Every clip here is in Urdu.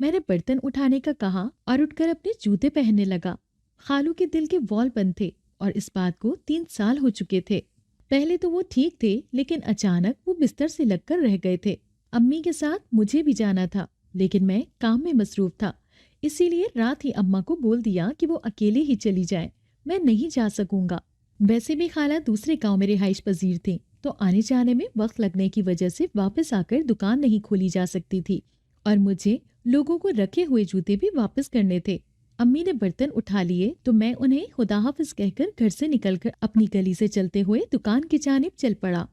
میں نے برتن اٹھانے کا کہا اور اٹھ کر اپنے جوتے پہننے لگا۔ خالو کے دل کے وال بند تھے اور اس بات کو 3 سال ہو چکے تھے۔ پہلے تو وہ ٹھیک تھے، لیکن اچانک وہ بستر سے لگ کر رہ گئے تھے۔ امی کے ساتھ مجھے بھی جانا تھا، لیکن میں کام میں مصروف تھا، اسی لیے رات ہی اماں کو بول دیا کہ وہ اکیلے ہی چلی جائیں، میں نہیں جا سکوں گا۔ ویسے بھی خالہ دوسرے گاؤں میں رہائش پذیر تھیں، تو آنے جانے میں وقت لگنے کی وجہ سے واپس آ کر دکان نہیں کھولی جا سکتی تھی، اور مجھے لوگوں کو رکھے ہوئے جوتے بھی واپس کرنے تھے۔ امی نے برتن اٹھا لیے تو میں انہیں خدا حافظ کہہ کر گھر سے نکل کر اپنی گلی سے چلتے ہوئے دکان کی جانب چل پڑا۔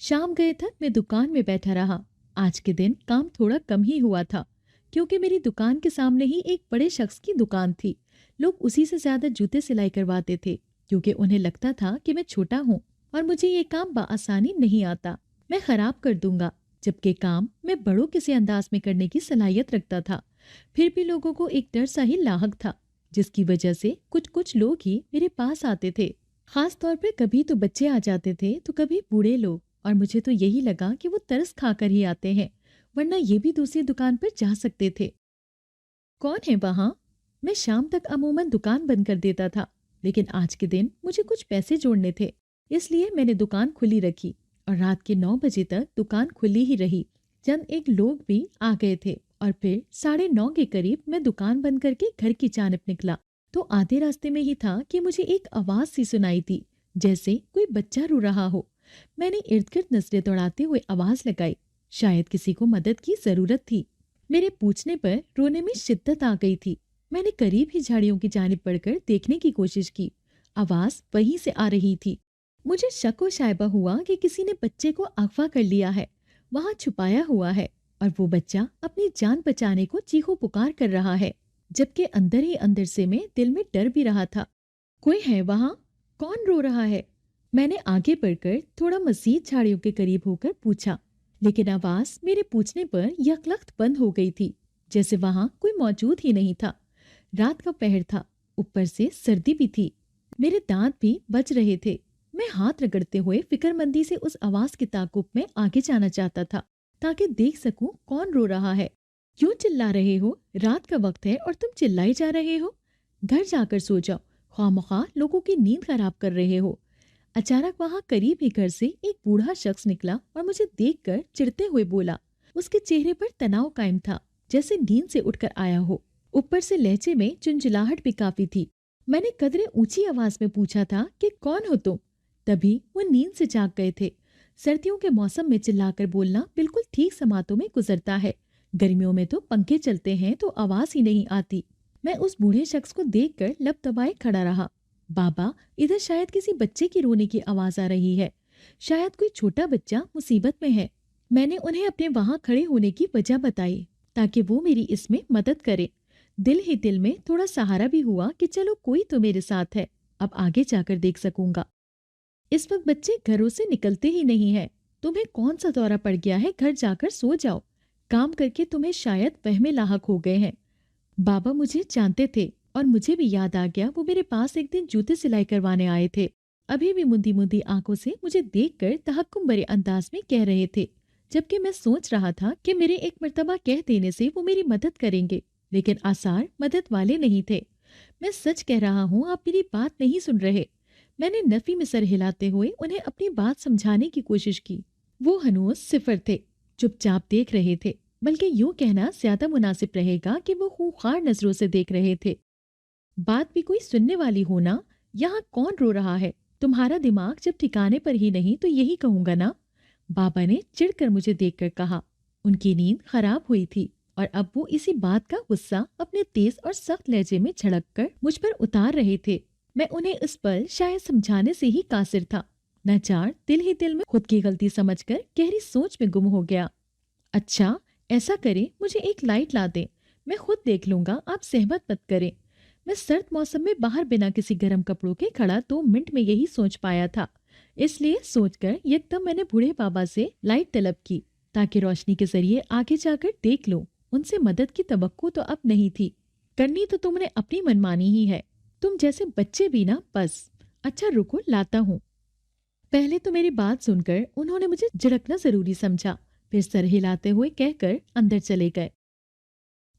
شام گئے تک میں دکان میں بیٹھا رہا۔ آج کے دن کام تھوڑا کم ہی ہوا تھا، کیونکہ میری دکان کے سامنے ہی ایک بڑے شخص کی دکان تھی۔ لوگ اسی سے زیادہ جوتے سلائی کرواتے تھے، کیونکہ انہیں لگتا تھا کہ میں چھوٹا ہوں اور مجھے یہ کام بآسانی نہیں آتا، میں خراب کر دوں گا، جبکہ کام میں بڑوں کسی انداز میں کرنے کی صلاحیت رکھتا تھا۔ پھر بھی لوگوں کو ایک ڈر سا ہی لاحق تھا، جس کی وجہ سے کچھ لوگ ہی میرے پاس آتے تھے۔ خاص طور پہ کبھی تو بچے آ جاتے تھے تو کبھی بوڑھے لوگ، اور مجھے تو یہی لگا کہ وہ ترس کھا کر ہی آتے ہیں، ورنہ یہ بھی دوسری دکان پر جا سکتے تھے۔ کون ہے وہاں؟ میں شام تک عموماً دکان بند کر دیتا تھا، لیکن آج کے دن مجھے کچھ پیسے جوڑنے تھے، اس لیے میں نے دکان کھلی رکھی اور رات کے 9 بجے تک دکان کھلی ہی رہی۔ چند ایک لوگ بھی آ گئے تھے اور پھر 9:30 کے قریب میں دکان بند کر کے گھر کی جانب نکلا تو آدھے راستے میں ہی تھا کہ مجھے ایک آواز سی سنائی تھی، جیسے کوئی بچہ رو رہا ہو۔ میں نے ارد گرد نظریں دوڑاتے ہوئے آواز لگائی، شاید کسی کو مدد کی ضرورت تھی۔ میرے پوچھنے پر رونے میں شدت آ گئی تھی۔ میں نے قریب ہی جھاڑیوں کی جانب بڑھ کر دیکھنے کی کوشش کی، آواز وہیں سے آ رہی تھی۔ مجھے شک و شائبہ ہوا کہ کسی نے بچے کو اغوا کر لیا ہے، وہاں چھپایا ہوا ہے، اور وہ بچہ اپنی جان بچانے کو چیخو پکار کر رہا ہے، جبکہ اندر ہی اندر سے میں دل میں ڈر بھی رہا تھا۔ کوئی ہے وہاں؟ کون رو رہا ہے؟ میں نے آگے بڑھ کر تھوڑا مزید جھاڑیوں کے قریب ہو کر پوچھا، لیکن آواز میرے پوچھنے پر یکلخت بند ہو گئی تھی، جیسے وہاں کوئی موجود ہی نہیں تھا۔ رات کا پہر تھا، اوپر سے سردی بھی تھی، میرے دانت بھی بج رہے تھے۔ میں ہاتھ رگڑتے ہوئے فکر مندی سے اس آواز کے تعاقب میں آگے جانا چاہتا تھا، تاکہ دیکھ سکوں کون رو رہا ہے۔ کیوں چلا رہے ہو؟ رات کا وقت ہے اور تم چلائے جا رہے ہو؟ گھر جا کر سو جاؤ، خواہ مخواہ لوگوں کی نیند خراب کر رہے ہو۔ اچانک وہاں قریب ہی گھر سے ایک بوڑھا شخص نکلا اور مجھے دیکھ کر چڑھتے ہوئے بولا۔ اس کے چہرے پر تناؤ قائم تھا، جیسے نیند سے اٹھ کر آیا ہو، اوپر سے لہجے میں چنچلاہٹ بھی کافی تھی۔ میں نے قدرے اونچی آواز میں پوچھا تھا کہ کون ہو تم؟ تبھی وہ نیند سے جاگ گئے تھے۔ سردیوں کے موسم میں چلا کر بولنا بالکل ٹھیک سماعتوں میں گزرتا ہے، گرمیوں میں تو پنکھے چلتے ہیں تو آواز ہی نہیں آتی۔ میں اس بوڑھے شخص کو دیکھ کر لب دبائے کھڑا رہا۔ بابا، ادھر شاید کسی بچے کی رونے کی آواز آ رہی ہے، شاید کوئی چھوٹا بچہ مصیبت میں ہے۔ میں نے انہیں اپنے وہاں کھڑے ہونے کی وجہ بتائی تاکہ وہ میری اس میں مدد کرے۔ دل ہی دل میں تھوڑا سہارا بھی ہوا کہ چلو کوئی تو میرے ساتھ ہے، اب آگے جا کر دیکھ سکوں گا۔ اس وقت بچے گھروں سے نکلتے ہی نہیں ہیں، تمہیں کون سا دورہ پڑ گیا ہے؟ گھر جا کر سو جاؤ، کام کر کے تمہیں شاید وہم لاحق ہو گئے ہیں۔ بابا مجھے جانتے تھے اور مجھے بھی یاد آ گیا وہ میرے پاس ایک دن جوتے سلائی کروانے آئے تھے۔ ابھی بھی مندی مندی آنکھوں سے مجھے دیکھ کر تحکم بھرے انداز میں کہہ رہے تھے، جبکہ میں سوچ رہا تھا کہ میرے ایک مرتبہ کہہ دینے سے وہ میری مدد کریں گے، لیکن آثار مدد والے نہیں تھے۔ میں سچ کہہ رہا ہوں، آپ میری بات نہیں سن رہے۔ میں نے نفی میں سر ہلاتے ہوئے انہیں اپنی بات سمجھانے کی کوشش کی۔ وہ ہنوز صفر تھے، چپ چاپ دیکھ رہے تھے، بلکہ یوں کہنا زیادہ مناسب رہے گا کہ وہ خوخار نظروں سے دیکھ رہے تھے۔ بات بھی کوئی سننے والی ہونا، یہاں کون رو رہا ہے؟ تمہارا دماغ جب ٹھکانے پر ہی نہیں تو یہی کہوں گا نا، بابا نے چڑھ کر مجھے دیکھ کر کہا۔ ان کی نیند خراب ہوئی تھی اور اب وہ اسی بات کا غصہ اپنے تیز اور سخت لہجے میں جھڑک کر مجھ پر اتار رہے تھے۔ میں انہیں اس پل شاید سمجھانے سے ہی قاصر تھا، ناچار دل ہی دل میں خود کی غلطی سمجھ کر گہری سوچ میں گم ہو گیا۔ اچھا ایسا کریں، مجھے ایک لائٹ لا دیں، میں خود دیکھ لوں گا، آپ زحمت مت کریں۔ میں سرد موسم میں باہر بنا کسی گرم کپڑوں کے کھڑا 2 منٹ میں یہی سوچ پایا تھا، اس لیے سوچ کر یکدم میں نے بوڑھے بابا سے لائٹ طلب کی تاکہ روشنی کے ذریعے آگے جا کر دیکھ لوں۔ ان سے مدد کی توقع تو اب نہیں تھی، کرنی تو تم نے اپنی منمانی ہی ہے، تم جیسے بچے بھی نا، بس۔ اچھا رکو، لاتا ہوں۔ پہلے تو میری بات سن کر انہوں نے مجھے جھڑکنا ضروری سمجھا، پھر سر ہلاتے ہوئے کہہ کر اندر چلے گئے۔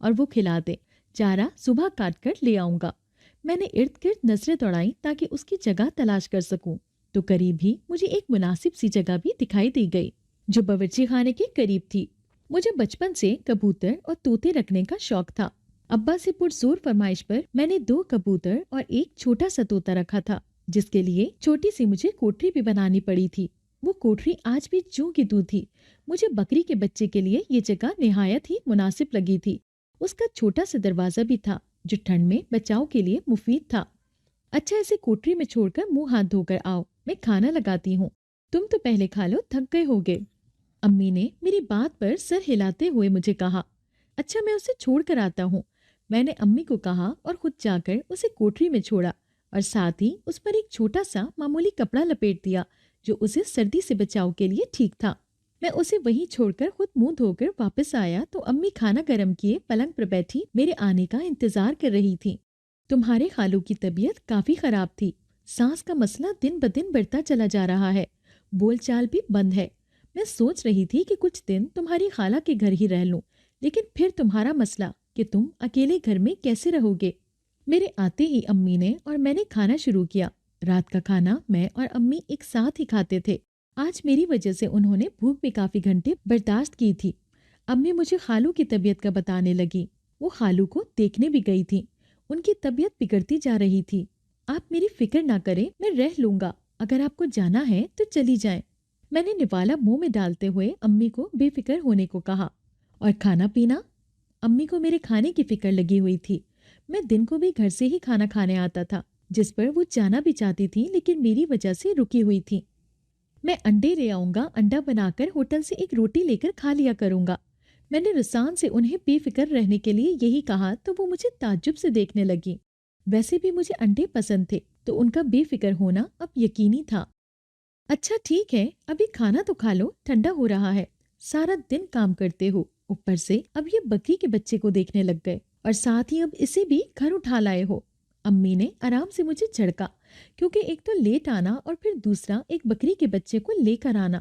اور وہ کھلا دے۔ چارہ صبح کاٹ کر لے آؤں گا۔ میں نے ارد گرد نظریں دوڑائیں تاکہ اس کی جگہ تلاش کر سکوں، تو قریب ہی مجھے ایک مناسب سی جگہ بھی دکھائی دی گئی جو باورچی خانے کے قریب تھی۔ مجھے بچپن سے کبوتر اور طوطے رکھنے کا شوق تھا۔ ابا سے پرزور فرمائش پر میں نے 2 کبوتر اور ایک چھوٹا سا طوطا رکھا تھا، جس کے لیے چھوٹی سی مجھے کوٹری بھی بنانی پڑی تھی۔ وہ کوٹری آج بھی جوں کی توں تھی۔ مجھے بکری کے بچے کے لیے یہ جگہ نہایت ہی مناسب لگی تھی۔ اس کا چھوٹا سا دروازہ بھی تھا جو ٹھنڈ میں بچاؤ کے لیے مفید تھا۔ اچھا، اسے کوٹری میں چھوڑ کر منہ ہاتھ دھو کر آؤ، میں کھانا لگاتی ہوں۔ تم تو پہلے کھا لو، تھک گئے ہوگے۔ امی نے میری بات پر سر ہلاتے ہوئے مجھے کہا۔ اچھا، میں اسے چھوڑ کر آتا ہوں۔ میں نے امی کو کہا اور خود جا کر اسے کوٹری میں چھوڑا اور ساتھ ہی اس پر ایک چھوٹا سا معمولی کپڑا لپیٹ دیا جو اسے سردی سے بچاؤ کے لیے ٹھیک تھا۔ میں اسے وہیں چھوڑ کر خود منہ دھو کر واپس آیا تو امی کھانا گرم کیے پلنگ پر بیٹھی میرے آنے کا انتظار کر رہی تھی۔ تمہارے خالو کی طبیعت کافی خراب تھی۔ سانس کا مسئلہ دن بدن بڑھتا چلا جا رہا ہے، بول چال بھی بند ہے۔ میں سوچ رہی تھی کہ کچھ دن تمہاری خالہ کے گھر ہی رہ لوں، لیکن پھر تمہارا مسئلہ کہ تم اکیلے گھر میں کیسے رہو گے۔ میرے آتے ہی امی نے اور میں نے کھانا شروع کیا۔ رات کا کھانا میں اور امی ایک ساتھ ہی کھاتے تھے۔ آج میری وجہ سے انہوں نے بھوک بھی کافی گھنٹے برداشت کی تھی۔ امی مجھے خالو کی طبیعت کا بتانے لگی۔ وہ خالو کو دیکھنے بھی گئی تھی۔ ان کی طبیعت بگڑتی جا رہی تھی۔ آپ میری فکر نہ کریں، میں رہ لوں گا۔ اگر آپ کو جانا ہے تو چلی جائیں۔ میں نے نوالا منہ میں ڈالتے ہوئے امی کو بے فکر ہونے کو کہا۔ اور کھانا پینا؟ امی کو میرے کھانے کی فکر لگی ہوئی تھی۔ میں دن کو بھی گھر سے ہی کھانا کھانے آتا تھا، جس پر وہ جانا بھی چاہتی تھی لیکن میری وجہ سے رکی ہوئی تھی۔ میں انڈے لے آؤں گا، انڈا بنا کر ہوٹل سے ایک روٹی لے کر کھا لیا کروں گا۔ میں نے رسان سے انہیں بے فکر رہنے کے لیے یہی کہا تو وہ مجھے تعجب سے دیکھنے لگی۔ ویسے بھی مجھے انڈے پسند تھے تو ان کا بے فکر ہونا اب یقینی تھا۔ اچھا ٹھیک ہے، ابھی کھانا تو کھا لو، ٹھنڈا ہو رہا ہے۔ سارا دن کام کرتے ہو، اوپر سے اب یہ بکری کے بچے کو دیکھنے لگ گئے اور ساتھ ہی اب اسے بھی گھر اٹھا لائے ہو۔ امی نے آرام سے مجھے جھڑکا، کیونکہ ایک تو لیٹ آنا اور پھر دوسرا ایک بکری کے بچے کو لے کر آنا،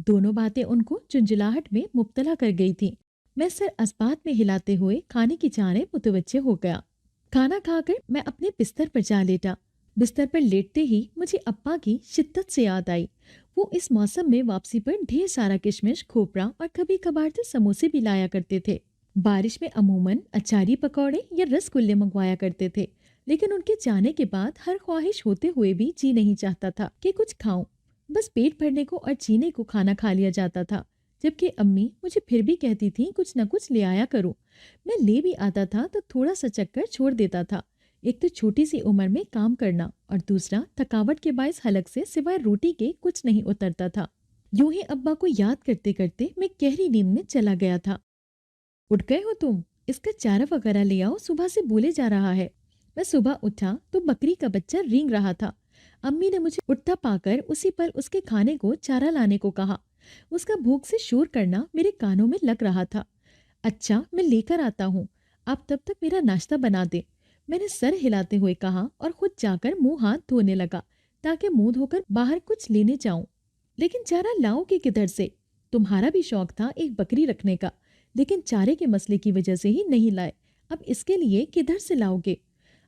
دونوں باتیں ان کو چنجلاہٹ میں مبتلا کر گئی تھی۔ میں سر اسبات میں ہلاتے ہوئے کھانے کی جانب متوجہ ہو گیا۔ کھانا کھا کر میں اپنے بستر پر جا لیٹا۔ بستر پر لیٹتے ہی مجھے ابا کی شدت سے یاد آئی۔ وہ اس موسم میں واپسی پر ڈھیر سارا کشمش، کھوپرا اور کبھی کبھار تو سموسے بھی لایا کرتے تھے۔ بارش میں عموماً اچاری پکوڑے یا رس گلے منگوایا کرتے تھے، لیکن ان کے جانے کے بعد ہر خواہش ہوتے ہوئے بھی جی نہیں چاہتا تھا کہ کچھ کھاؤں۔ بس پیٹ بھرنے کو اور جینے کو کھانا کھا لیا جاتا تھا، جبکہ امی مجھے پھر بھی کہتی تھیں کچھ نہ کچھ لے آیا کرو۔ میں لے بھی آتا تھا تو تھوڑا سا چکر چھوڑ دیتا تھا۔ ایک تو چھوٹی سی عمر میں کام کرنا اور دوسرا تھکاوٹ کے باعث حلق سے سوائے روٹی کے کچھ نہیں اترتا تھا۔ یوں ہی ابا کو یاد کرتے کرتے میں گہری نیند میں چلا گیا تھا۔ اٹھ گئے ہو تم؟ اس کا چارہ وغیرہ لے آؤ، صبح سے بولے جا رہا ہے۔ میں صبح اٹھا تو بکری کا بچہ رینگ رہا تھا۔ امی نے مجھے اٹھتا پا کر اسی پر اس کے کھانے کو چارہ لانے کو کہا۔ اس کا بھوک سے شور کرنا میرے کانوں میں لگ رہا تھا۔ اچھا، میں لے کر آتا ہوں، آپ تب تک میرا ناشتہ بنا دیں، میں نے سر ہلاتے ہوئے کہا اور خود جا کر منہ ہاتھ دھونے لگا تاکہ منہ دھو کر باہر کچھ لینے جاؤں۔ لیکن چارہ لاؤ کہ کدھر سے؟ تمہارا بھی شوق تھا ایک بکری رکھنے کا، لیکن چارے کے مسئلے کی وجہ سے ہی نہیں لائے، اب اس کے لیے کدھر سے لاؤ گے؟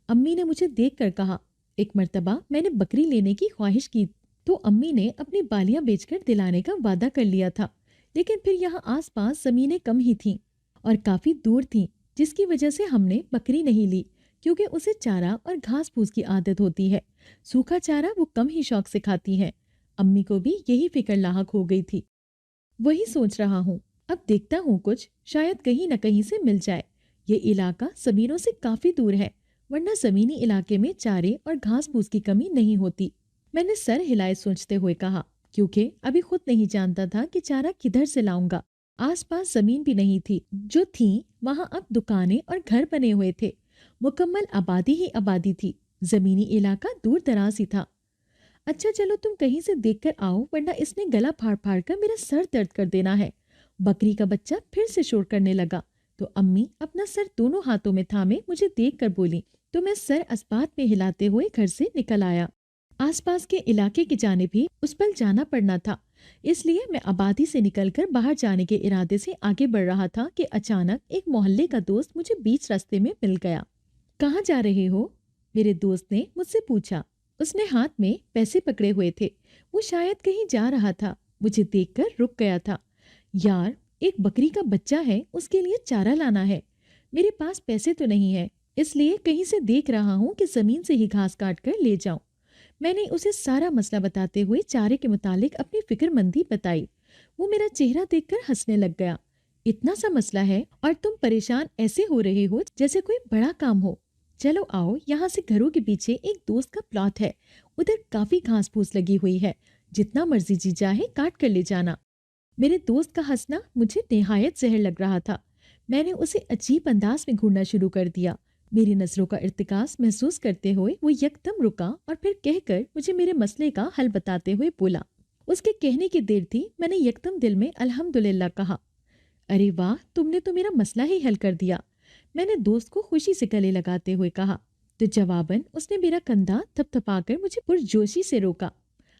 امی نے مجھے دیکھ کر کہا۔ ایک مرتبہ میں نے بکری لینے کی خواہش کی تو امی نے اپنی بالیاں بیچ کر دلانے کا وعدہ کر لیا تھا، لیکن پھر یہاں آس پاس زمینیں کم ہی تھیں اور کافی دور تھیں، جس کی وجہ سے ہم نے بکری نہیں لی، کیونکہ اسے چارہ اور گھاس پھوس کی عادت ہوتی ہے۔ سوکھا چارہ وہ کم ہی شوق سے کھاتی ہے۔ امی کو بھی یہی فکر لاحق ہو گئی تھی۔ وہی سوچ رہا ہوں، اب دیکھتا ہوں کچھ شاید کہیں نہ کہیں سے مل جائے۔ یہ علاقہ زمینوں سے کافی دور ہے، ورنہ زمینی علاقے میں چارے اور گھاس پھوس کی کمی نہیں ہوتی۔ میں نے سر ہلائے سوچتے ہوئے کہا، کیونکہ ابھی خود نہیں جانتا تھا کہ چارہ کدھر سے لاؤں گا۔ آس پاس زمین بھی نہیں تھی، جو تھیں وہاں اب دکانیں اور گھر بنے ہوئے تھے۔ مکمل آبادی ہی آبادی تھی، زمینی علاقہ دور دراز ہی تھا۔ اچھا چلو تم کہیں سے دیکھ کر آؤ، ورنہ اس نے گلا پھاڑ پھاڑ کر میرا سر درد کر دینا ہے۔ بکری کا بچہ پھر سے شور کرنے لگا تو امی اپنا سر دونوں ہاتھوں میں تھامے مجھے دیکھ کر بولی، تو میں سر اسبات میں ہلاتے ہوئے گھر سے نکل آیا۔ آس پاس کے علاقے کی جانب ہی اس پل جانا پڑنا تھا، اس لیے میں آبادی سے نکل کر باہر جانے کے ارادے سے آگے بڑھ رہا تھا کہ اچانک ایک محلے کا دوست مجھے بیچ راستے میں مل گیا۔ کہاں جا رہے ہو؟ میرے دوست نے مجھ سے پوچھا۔ اس نے ہاتھ میں پیسے پکڑے ہوئے تھے، وہ شاید کہیں جا رہا تھا۔ مجھے دیکھ کر رک گیا تھا۔ یار، ایک بکری کا بچہ ہے، اس کے لیے چارہ لانا ہے۔ میرے پاس پیسے تو نہیں ہے، اس لیے کہیں سے دیکھ رہا ہوں کہ زمین سے ہی گھاس کاٹ کر لے جاؤں۔ میں نے اسے سارا مسئلہ بتاتے ہوئے چارے کے متعلق اپنی فکر مندی بتائی۔ وہ میرا چہرہ دیکھ کر ہنسنے لگ گیا۔ اتنا سا مسئلہ ہے اور تم پریشان ایسے ہو رہے ہو جیسے کوئی بڑا کام ہو۔ چلو آؤ، یہاں سے گھروں کے پیچھے ایک دوست کا پلاٹ ہے، ادھر کافی گھاس پھوس لگی ہوئی ہے، جتنا مرضی جی چاہے کاٹ کر لے جانا۔ میرے دوست کا ہنسنا مجھے نہایت زہر لگ رہا تھا۔ میں نے اسے عجیب انداز میں گھورنا شروع کر دیا۔ میری نظروں کا ارتکاز محسوس کرتے ہوئے وہ یکدم رکا اور پھر کہہ کر مجھے میرے مسئلے کا حل بتاتے ہوئے بولا۔ اس کے کہنے کی دیر تھی، میں نے یکدم دل میں الحمدللہ کہا۔ ارے واہ، تم نے تو میرا مسئلہ ہی حل کر دیا، میں نے دوست کو خوشی سے گلے لگاتے ہوئے کہا۔ تو جواباً اس نے میرا کندھا تھپ تھپا کر مجھے پرجوشی سے روکا۔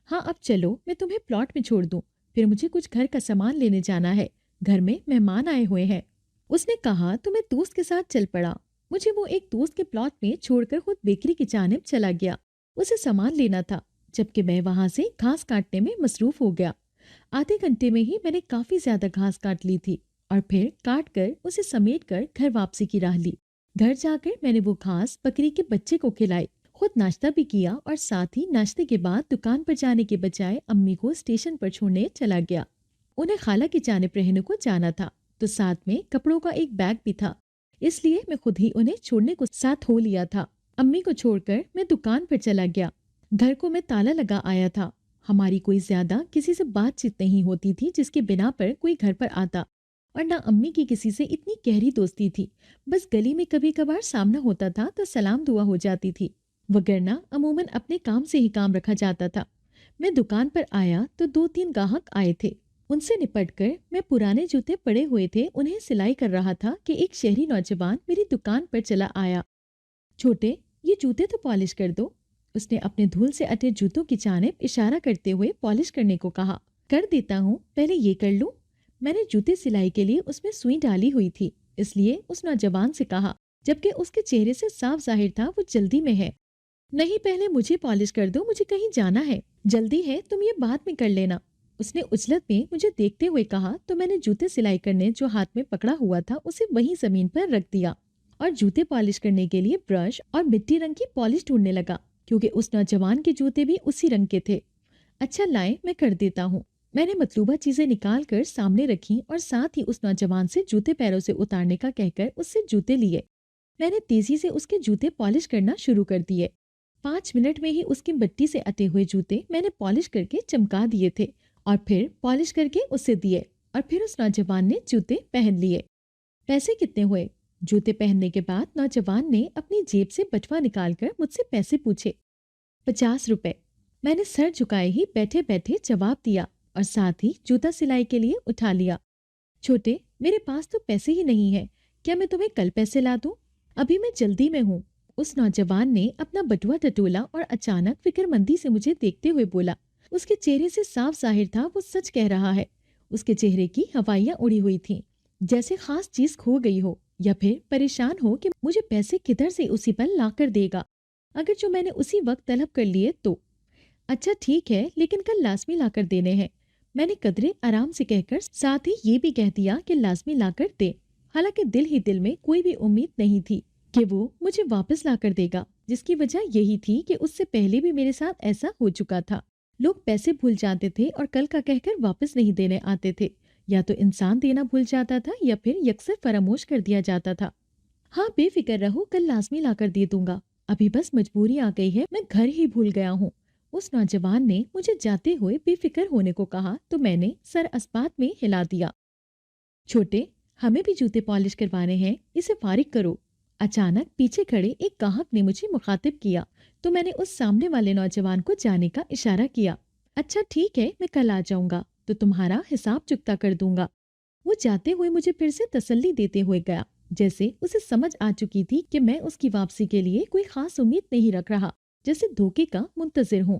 ہاں اب چلو، میں تمہیں پلاٹ میں چھوڑ دوں، پھر مجھے کچھ گھر کا سامان لینے جانا ہے، گھر میں مہمان آئے ہوئے ہیں۔ اس نے کہا تو میں دوست کے ساتھ چل پڑا۔ مجھے وہ ایک دوست کے پلاٹ میں چھوڑ کر خود بیکری کی جانب چلا گیا۔ اسے سامان لینا تھا، جبکہ میں وہاں سے گھاس کاٹنے میں مصروف ہو گیا۔ آدھے گھنٹے میں ہی میں نے کافی زیادہ گھاس کاٹ لی تھی اور پھر کاٹ کر اسے سمیٹ کر گھر واپسی کی راہ لی۔ گھر جا کر میں نے وہ گھاس بکری کے بچے کو کھلائی، خود ناشتہ بھی کیا اور ساتھ ہی ناشتے کے بعد دکان پر جانے کے بجائے امی کو اسٹیشن پر چھوڑنے چلا گیا۔ انہیں خالہ کی جانب رہنے کو جانا تھا، تو ساتھ میں کپڑوں کا ایک بیگ بھی تھا، اس لیے میں خود ہی انہیں چھوڑنے کو ساتھ ہو لیا تھا۔ امی کو چھوڑ کر میں دکان پر چلا گیا۔ گھر کو میں تالا لگا آیا تھا۔ ہماری کوئی زیادہ کسی سے بات چیت نہیں ہوتی تھی جس کے بنا پر کوئی گھر پر آتا، اور نہ امی کی کسی سے اتنی گہری دوستی تھی۔ بس گلی میں کبھی کبھار سامنا ہوتا تھا تو سلام دعا ہو جاتی تھی، وگرنہ عموماً اپنے کام سے ہی کام رکھا جاتا تھا۔ میں دکان پر آیا تو 2-3 گاہک آئے تھے۔ ان سے نپٹ کر میں پرانے جوتے پڑے ہوئے تھے انہیں سلائی کر رہا تھا کہ ایک شہری نوجوان میری دکان پر چلا آیا۔ چھوٹے، یہ جوتے تو پالش کر دو۔ اس نے اپنے دھول سے اٹے جوتوں کی جانب اشارہ کرتے ہوئے پالش کرنے کو کہا۔ کر دیتا ہوں، پہلے یہ کر لوں۔ میں نے جوتے سلائی کے لیے اس میں سوئی ڈالی ہوئی تھی، اس لیے اس نوجوان سے کہا، جبکہ اس کے چہرے سے صاف ظاہر تھا وہ جلدی میں ہے۔ نہیں، پہلے مجھے پالش کر دو، مجھے کہیں جانا ہے۔ جلدی ہے، تم یہ بعد میں کر لینا۔ اس نے اجلت میں مجھے دیکھتے ہوئے کہا تو میں نے جوتے سلائی کرنے جو ہاتھ میں پکڑا ہوا تھا اسے وہیں زمین پر رکھ دیا اور جوتے پالش کرنے کے لیے برش اور مٹی رنگ کی پالش ڈھونڈنے لگا، کیونکہ اس نوجوان کے جوتے بھی اسی رنگ کے تھے۔ اچھا لائیں، میں کر دیتا ہوں۔ میں نے مطلوبہ چیزیں نکال کر سامنے رکھی اور ساتھ ہی اس نوجوان سے جوتے پیروں سے اتارنے کا کہہ کر اس سے جوتے لیے۔ میں نے تیزی سے اس کے جوتے پالش کرنا شروع کر دیے۔ 5 منٹ میں ہی اس کی مٹی سے اٹے ہوئے جوتے میں نے پالش کر کے چمکا دیے تھے اور پھر پالش کر کے اسے دیے، اور پھر اس نوجوان نے جوتے پہن لیے۔ پیسے کتنے ہوئے؟ جوتے پہننے کے بعد نوجوان نے اپنی جیب سے بٹوا نکال کر مجھ سے پیسے پوچھے۔ 50 روپے، میں نے سر جھکائے ہی بیٹھے بیٹھے جواب دیا اور ساتھ ہی جوتا سلائی کے لیے اٹھا لیا۔ چھوٹے، میرے پاس تو پیسے ہی نہیں ہے، کیا میں تمہیں کل پیسے لا دوں؟ ابھی میں جلدی میں ہوں۔ اس نوجوان نے اپنا بٹوا ٹٹولا اور اچانک فکر مندی سے مجھے دیکھتے ہوئے بولا۔ اس کے چہرے سے صاف ظاہر تھا وہ سچ کہہ رہا ہے۔ اس کے چہرے کی ہوائیاں اڑی ہوئی تھیں، جیسے خاص چیز کھو گئی ہو یا پھر پریشان ہو کہ مجھے پیسے کدھر سے اسی پل لا کر دے گا، اگر جو میں نے اسی وقت طلب کر لیے تو۔ اچھا ٹھیک ہے، لیکن کل لازمی لا کر دینے ہیں، میں نے قدرے آرام سے کہہ کر ساتھ ہی یہ بھی کہہ دیا کہ لازمی لا کر دے، حالانکہ دل ہی دل میں کوئی بھی امید نہیں تھی کہ وہ مجھے واپس لا کر دے گا، جس کی وجہ یہی تھی کہ اس سے پہلے بھی میرے ساتھ ایسا ہو چکا تھا۔ لوگ پیسے بھول جاتے تھے اور کل کا کہہ کر واپس نہیں دینے آتے تھے، یا تو انسان دینا بھول جاتا تھا یا پھر یکسر فراموش کر دیا جاتا تھا۔ ہاں بے فکر رہو، کل لازمی لا کر دے دوں گا، ابھی بس مجبوری آ گئی ہے، میں گھر ہی بھول گیا ہوں۔ اس نوجوان نے مجھے جاتے ہوئے بے فکر ہونے کو کہا تو میں نے سر اسبات میں ہلا دیا۔ چھوٹے، ہمیں بھی جوتے پالش کروانے ہیں، اسے فارغ کرو۔ اچانک پیچھے کھڑے ایک گاہک نے مجھے مخاطب کیا تو میں نے اس سامنے والے نوجوان کو جانے کا اشارہ کیا۔ اچھا ٹھیک ہے، میں کل آ جاؤں گا تو تمہارا حساب چکتا کر دوں گا۔ وہ جاتے ہوئے مجھے پھر سے تسلی دیتے ہوئے گیا، جیسے اسے سمجھ آ چکی تھی کہ میں اس کی واپسی کے لیے کوئی خاص امید نہیں رکھ رہا، جیسے دھوکے کا منتظر ہوں۔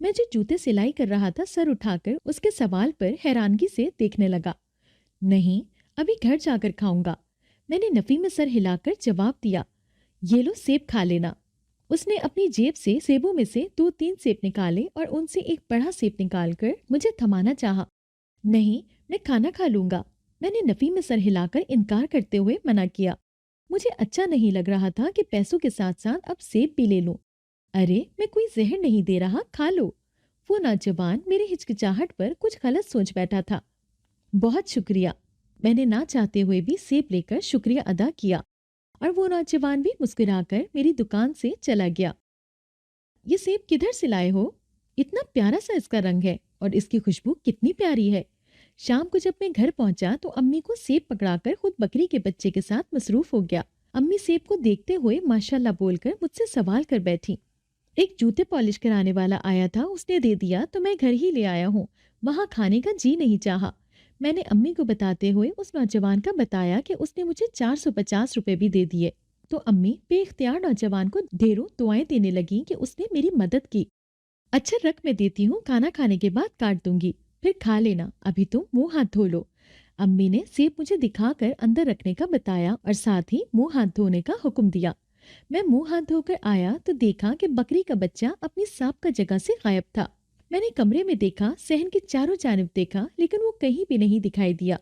میں جو جوتے سلائی کر رہا تھا سر اٹھا کر اس کے سوال پر حیرانگی سے دیکھنے لگا۔ نہیں، ابھی گھر جا کر کھاؤں گا، میں نے نفی میں سر ہلا کر جواب دیا۔ یہ لو سیب کھا لینا۔ اس نے اپنی جیب سے سیبوں میں سے 2-3 سیب نکالے اور ان سے ایک بڑا سیب نکال کر مجھے تھمانا چاہا۔ نہیں، میں کھانا کھا لوں گا، میں نے نفی میں سر ہلا کر انکار کرتے ہوئے منع کیا۔ مجھے اچھا نہیں لگ رہا تھا کہ پیسوں کے ساتھ ساتھ اب سیب بھی لے لوں۔ ارے میں کوئی زہر نہیں دے رہا، کھا لو۔ وہ نوجوان میری ہچکچاہٹ پر کچھ غلط سوچ بیٹھا تھا۔ بہت شکریہ، میں نے نہ چاہتے ہوئے بھی سیب لے کر شکریہ ادا کیا، اور وہ نوجوان بھی مسکرا کر میری دکان سے چلا گیا۔ یہ سیب کدھر سے لائے ہو؟ اتنا پیارا سا اس کا رنگ ہے اور اس کی خوشبو کتنی پیاری ہے۔ شام کو جب میں گھر پہنچا تو امی کو سیب پکڑا کر خود بکری کے بچے کے ساتھ مصروف ہو گیا۔ امی سیب کو دیکھتے ہوئے ماشاءاللہ بول کر مجھ سے سوال کر بیٹھی۔ ایک جوتے پالش کرانے والا آیا تھا، اس نے دے دیا تو میں گھر ہی لے آیا ہوں، وہاں کھانے کا جی نہیں چاہا۔ میں نے امی کو بتاتے ہوئے اس نوجوان کا بتایا کہ اس نے مجھے 450 روپے بھی دے دیے، تو امی بے اختیار نوجوان کو ڈھیروں دعائیں دینے لگیں کہ اس نے میری مدد کی۔ اچھا رکھ، میں دیتی ہوں، کھانا کھانے کے بعد کاٹ دوں گی، پھر کھا لینا، ابھی تم منہ ہاتھ دھو لو۔ امی نے سیب مجھے دکھا کر اندر رکھنے کا بتایا اور ساتھ ہی منہ ہاتھ دھونے کا حکم دیا۔ میں منہ ہاتھ دھو کر آیا تو دیکھا کہ بکری کا بچہ اپنی سابقہ جگہ سے غائب تھا۔ میں نے کمرے میں دیکھا، صحن کے چاروں جانب دیکھا، لیکن وہ کہیں بھی نہیں دکھائی دیا۔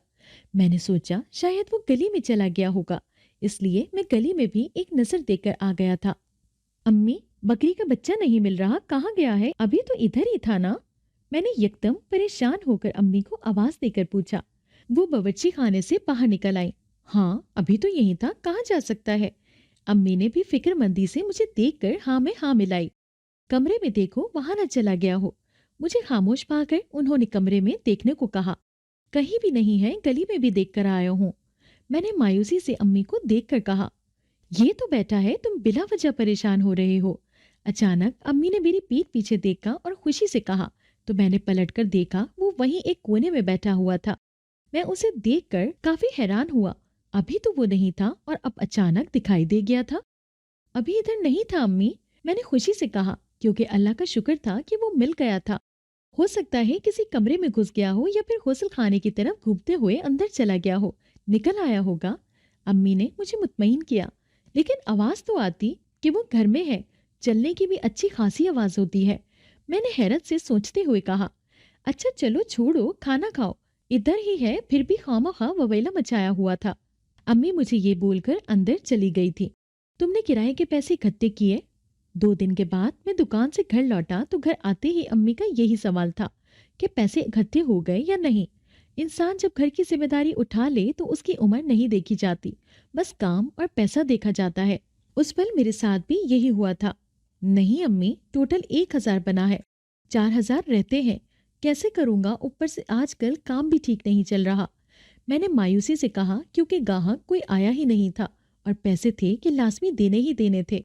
میں نے سوچا شاید وہ گلی میں چلا گیا ہوگا، اس لیے میں گلی میں بھی ایک نظر دے کر آ گیا تھا۔ امی، بکری کا بچہ نہیں مل رہا، کہاں گیا ہے؟ ابھی تو ادھر ہی تھا نا؟ میں نے یکدم پریشان ہو کر امی کو آواز دے کر پوچھا۔ وہ باورچی خانے سے باہر نکل آئی۔ ہاں، ابھی تو یہی تھا، کہاں جا سکتا ہے؟ امی نے بھی فکر مندی سے مجھے دیکھ کر ہاں میں ہاں ملائی۔ کمرے میں دیکھو وہاں نہ چلا گیا ہو۔ مجھے خاموش پا کر انہوں نے کمرے میں دیکھنے کو کہا۔ کہیں بھی نہیں ہے، گلی میں بھی دیکھ کر آیا ہوں۔ میں نے مایوسی سے امی کو دیکھ کر کہا، یہ تو بیٹا ہے، تم بلا وجہ پریشان ہو رہے ہو۔ اچانک امی نے میری پیٹھ پیچھے دیکھا اور خوشی سے کہا، تو میں نے پلٹ کر دیکھا، وہ وہیں ایک کونے میں بیٹھا ہوا تھا۔ میں اسے دیکھ کر کافی حیران ہوا، ابھی تو وہ نہیں تھا اور اب اچانک دکھائی دے گیا تھا۔ ابھی ادھر نہیں تھا امی، میں نے خوشی سے کہا، کیونکہ اللہ کا شکر تھا کہ وہ مل گیا تھا۔ ہو سکتا ہے کسی کمرے میں گھس گیا ہو یا پھر غسل خانے کی طرف گھومتے ہوئے اندر چلا گیا ہو، نکل آیا ہوگا۔ امی نے مجھے مطمئن کیا، لیکن آواز تو آتی کہ وہ گھر میں ہے، چلنے کی بھی اچھی خاصی آواز ہوتی ہے۔ میں نے حیرت سے سوچتے ہوئے کہا، اچھا چلو چھوڑو، کھانا کھاؤ، ادھر ہی ہے، پھر بھی خواہ وویلا مچایا ہوا تھا۔ امی مجھے یہ بول کر اندر چلی گئی تھی۔ تم نے کرائے کے پیسے اکٹھے کیے؟ 2 دن کے بعد میں دکان سے گھر لوٹا تو گھر آتے ہی امی کا یہی سوال تھا کہ پیسے اکٹھے ہو گئے یا نہیں۔ انسان جب گھر کی ذمہ داری اٹھا لے تو اس کی عمر نہیں دیکھی جاتی، بس کام اور پیسہ دیکھا جاتا ہے۔ اس پل میرے ساتھ بھی یہی ہوا تھا۔ نہیں امی، ٹوٹل 1000 بنا ہے، 4000 رہتے ہیں، کیسے کروں گا؟ اوپر سے آج کل کام بھی ٹھیک نہیں چل رہا، میں نے مایوسی سے کہا، کیونکہ گاہک کوئی آیا ہی نہیں تھا اور پیسے تھے کہ لازمی دینے ہی دینے تھے۔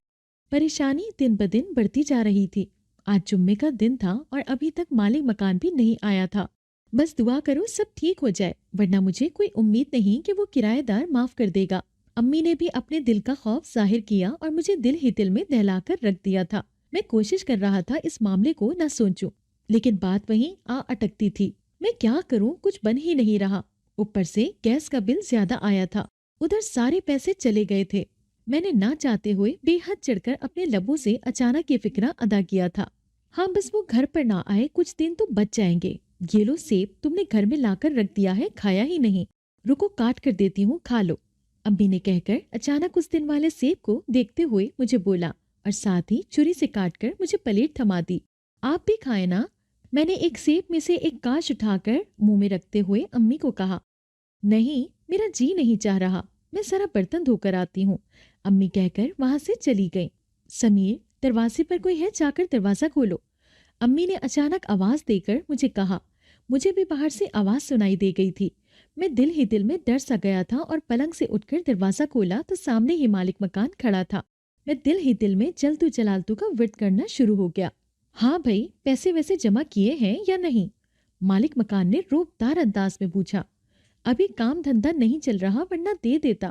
پریشانی دن بدن بڑھتی جا رہی تھی۔ آج جمعے کا دن تھا اور ابھی تک مالک مکان بھی نہیں آیا تھا۔ بس دعا کرو سب ٹھیک ہو جائے، ورنہ مجھے کوئی امید نہیں کہ وہ کرایہ دار معاف کر دے گا۔ امی نے بھی اپنے دل کا خوف ظاہر کیا اور مجھے دل ہی دل میں دہلا کر رکھ دیا تھا۔ میں کوشش کر رہا تھا اس معاملے کو نہ سوچوں، لیکن بات وہیں آ اٹکتی تھی۔ میں کیا کروں، کچھ بن ہی نہیں رہا۔ اوپر سے گیس کا بل زیادہ آیا تھا، ادھر سارے پیسے چلے گئے تھے۔ میں نے نہ چاہتے ہوئے بے حد چڑھ کر اپنے لبوں سے اچانک یہ فکرہ ادا کیا تھا، ہاں بس وہ گھر پر نہ آئے، کچھ دن تو بچ جائیں گے۔ یہ لو سیب، تم نے گھر میں لا کر رکھ دیا ہے، کھایا ہی نہیں، رکو کاٹ کر دیتی ہوں، کھا لو۔ امی نے کہہ کر اچانک اس دن والے سیب کو دیکھتے ہوئے مجھے بولا اور ساتھ ہی چھری سے کاٹ کر مجھے پلیٹ تھما دی۔ آپ بھی کھائے نا؟ میں نے ایک سیب میں سے ایک کاش اٹھا کر منہ میں رکھتے ہوئے امی کو کہا۔ نہیں، میرا جی نہیں چاہ رہا، میں ذرا برتن دھو کر آتی ہوں، امی کہہ کر وہاں سے چلی گئیں۔ سمیر، دروازے پر کوئی ہے، جا کر دروازہ کھولو، امی نے اچانک آواز دے کر مجھے کہا۔ مجھے بھی باہر سے آواز سنائی دے گئی تھی۔ میں دل ہی دل میں ڈر سا گیا تھا اور پلنگ سے اٹھ کر دروازہ کھولا تو سامنے ہی مالک مکان کھڑا تھا۔ میں دل ہی دل میں جلتو جلالتو کا ورد کرنا شروع ہو گیا۔ ہاں بھائی، پیسے ویسے جمع کیے ہیں یا نہیں؟ مالک مکان نے روبدار انداز میں پوچھا۔ ابھی کام دھندا نہیں چل رہا، ورنہ دے دیتا،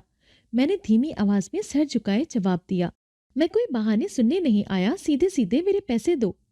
میں نے دھیمی آواز میں سر جھکائے جواب دیا۔ میں کوئی بہانے سننے نہیں آیا، سیدھے سیدھے میرے پیسے دو۔